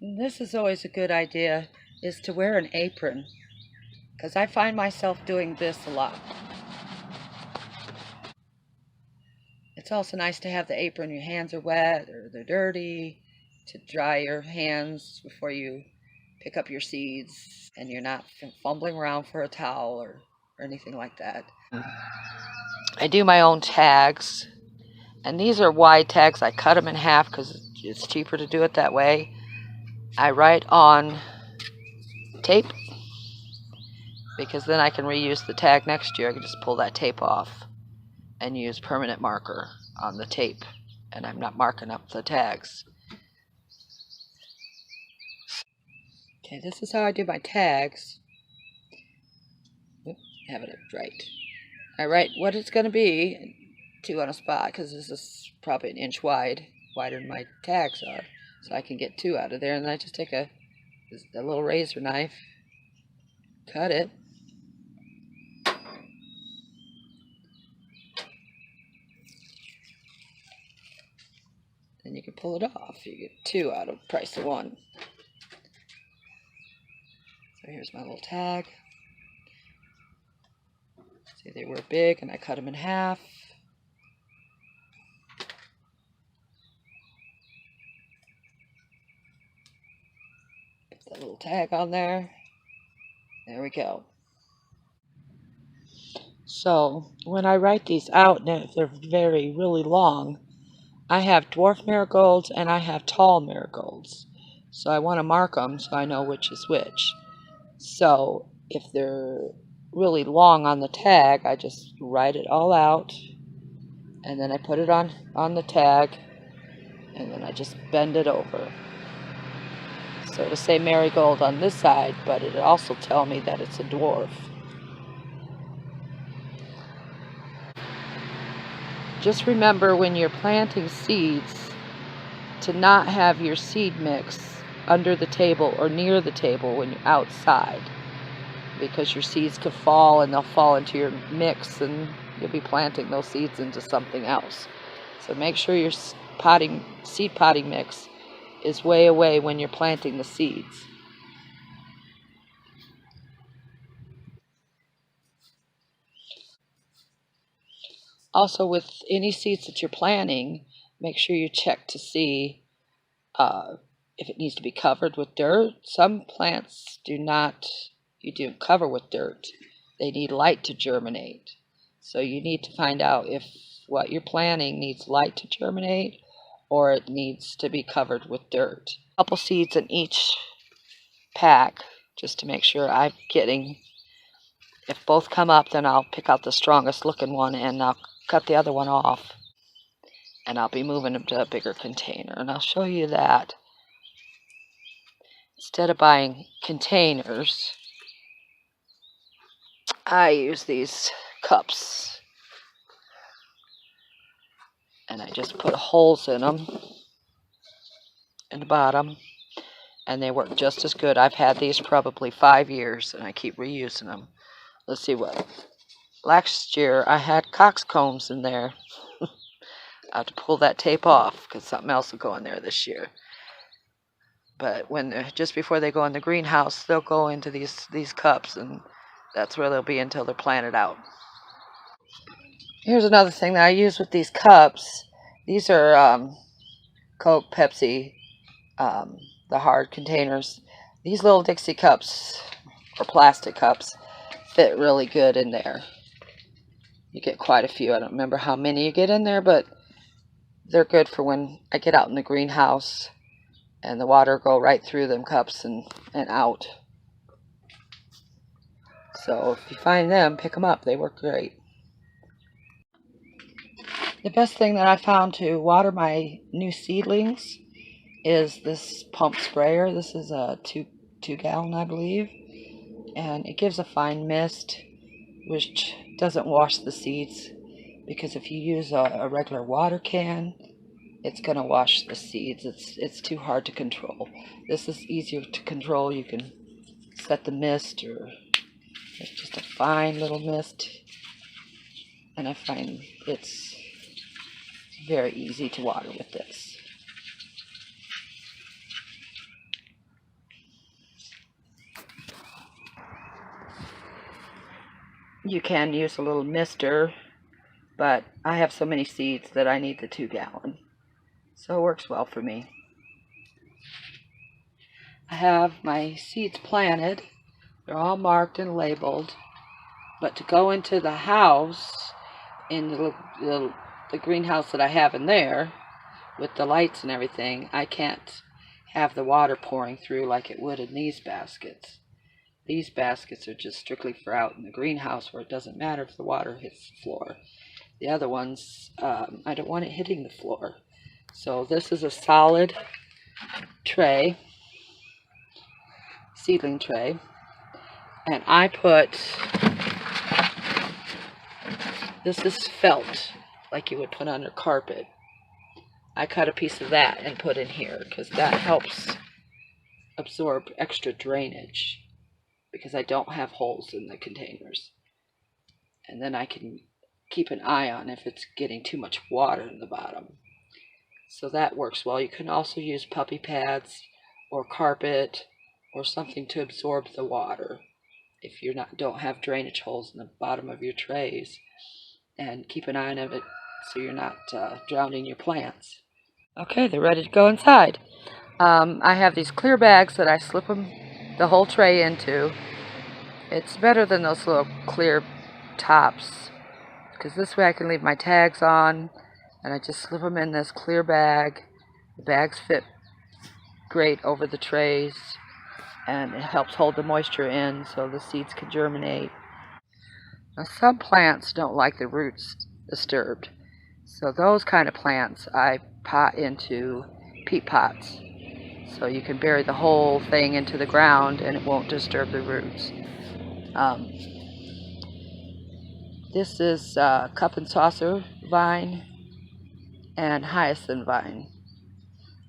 This is always a good idea, is to wear an apron, because I find myself doing this a lot. It's also nice to have the apron. Your hands are wet or they're dirty, to dry your hands before you pick up your seeds, and you're not fumbling around for a towel or anything like that. I do my own tags, and these are wide tags. I cut them in half because it's cheaper to do it that way. I write on tape because then I can reuse the tag next year. I can just pull that tape off and use permanent marker on the tape, and I'm not marking up the tags. Okay, this is how I do my tags. Oop, have it right. I write what it's going to be, 2 on a spot, because this is probably an inch wide, wider than my tags are, so I can get 2 out of there. And then I just take a little razor knife, cut it, and you can pull it off. You get 2 out of the price of 1. So here's my little tag. See, they were big, and I cut them in half. Put that little tag on there. There we go. So when I write these out, and if they're really long, I have dwarf marigolds and I have tall marigolds. So I want to mark them so I know which is which. So if they're really long on the tag, I just write it all out, and then I put it on the tag, and then I just bend it over. So it'll say marigold on this side, but it'll also tell me that it's a dwarf. Just remember when you're planting seeds to not have your seed mix under the table or near the table when you're outside, because your seeds could fall and they'll fall into your mix and you'll be planting those seeds into something else. So make sure your seed potting mix is way away when you're planting the seeds. Also, with any seeds that you're planting, make sure you check to see if it needs to be covered with dirt. Some plants do not, you do cover with dirt. They need light to germinate. So you need to find out if what you're planting needs light to germinate or it needs to be covered with dirt. A couple seeds in each pack just to make sure I'm getting, if both come up, then I'll pick out the strongest looking one and I'll cut the other one off, and I'll be moving them to a bigger container, and I'll show you that. Instead of buying containers, I use these cups, and I just put holes in them in the bottom, and they work just as good. I've had these probably 5 years, and I keep reusing them. Let's see what. Last year, I had coxcombs in there. I have to pull that tape off because something else will go in there this year. But when just before they go in the greenhouse, they'll go into these cups, and that's where they'll be until they're planted out. Here's another thing that I use with these cups. These are Coke, Pepsi, the hard containers. These little Dixie cups, or plastic cups, fit really good in there. You get quite a few. I don't remember how many you get in there, but they're good for when I get out in the greenhouse and the water go right through them cups and out. So if you find them, pick them up. They work great. The best thing that I found to water my new seedlings is this pump sprayer. This is a 2-gallon, I believe, and it gives a fine mist, which doesn't wash the seeds, because if you use a regular water can, it's going to wash the seeds. It's too hard to control. This is easier to control. You can set the mist, or it's just a fine little mist, and I find it's very easy to water with this. You can use a little mister, but I have so many seeds that I need the 2-gallon. So it works well for me. I have my seeds planted. They're all marked and labeled. But to go into the house, in the greenhouse that I have in there, with the lights and everything, I can't have the water pouring through like it would in these baskets. These baskets are just strictly for out in the greenhouse where it doesn't matter if the water hits the floor. The other ones, I don't want it hitting the floor. So this is a solid tray, seedling tray, and I put, this is felt, like you would put under carpet. I cut a piece of that and put in here because that helps absorb extra drainage because I don't have holes in the containers. And then I can keep an eye on if it's getting too much water in the bottom. So that works well. You can also use puppy pads or carpet or something to absorb the water if you don't have drainage holes in the bottom of your trays, and keep an eye on it so you're not drowning your plants. Okay, they're ready to go inside. I have these clear bags that I slip the whole tray into. It's better than those little clear tops because this way I can leave my tags on, and I just slip them in this clear bag. The bags fit great over the trays, and it helps hold the moisture in so the seeds can germinate. Now, some plants don't like the roots disturbed, so those kind of plants I pot into peat pots, so you can bury the whole thing into the ground and it won't disturb the roots. This is cup and saucer vine and hyacinth vine,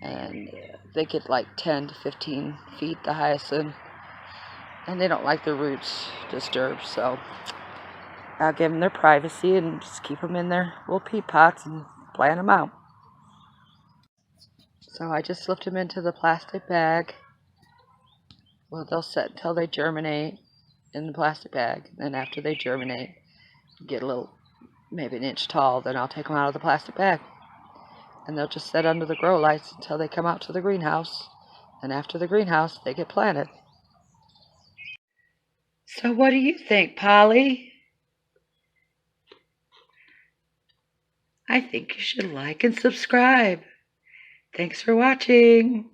and they get like 10 to 15 feet, the hyacinth, and they don't like their roots disturbed, so I'll give them their privacy and just keep them in their little peat pots and plant them out. So I just slipped them into the plastic bag. Well, they'll set until they germinate in the plastic bag. Then after they germinate, get a little, maybe an inch tall, then I'll take them out of the plastic bag. And they'll just sit under the grow lights until they come out to the greenhouse. And after the greenhouse, they get planted. So what do you think, Polly? I think you should like and subscribe. Thanks for watching.